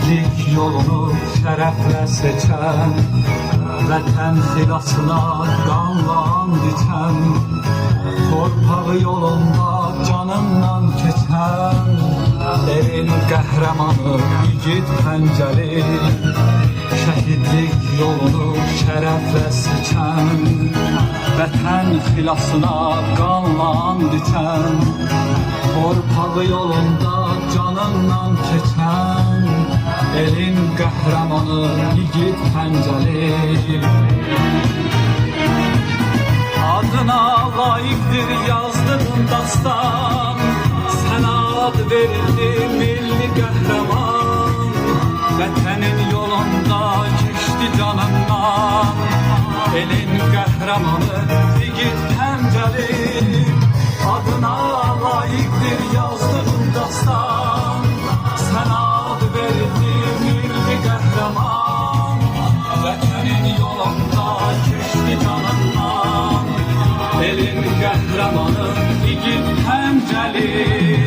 Şəhidlik yolunu şərəflə seçən, vətən xilasına qanla and içən, torpağı yolunda canından keçən, elin qəhrəmanı igid Pəncəli. Şəhidlik yolunu şərəflə seçən, vətən xilasına qanla and içən, torpağı yolunda canından keçən, elin qəhrəmanı igid Pəncəli. Adına layıqdır yazdığın dastan, sənə ad verildi milli qəhrəman. Vətənin yolunda keçdi canından, elin qəhrəmanı igid Pəncəli. Adına layıqdır yazdığın dastan, sənə ad verildi milli qəhrəman. Vətənin yolunda keçdi canından, elin qəhrəmanı igid Pəncəli.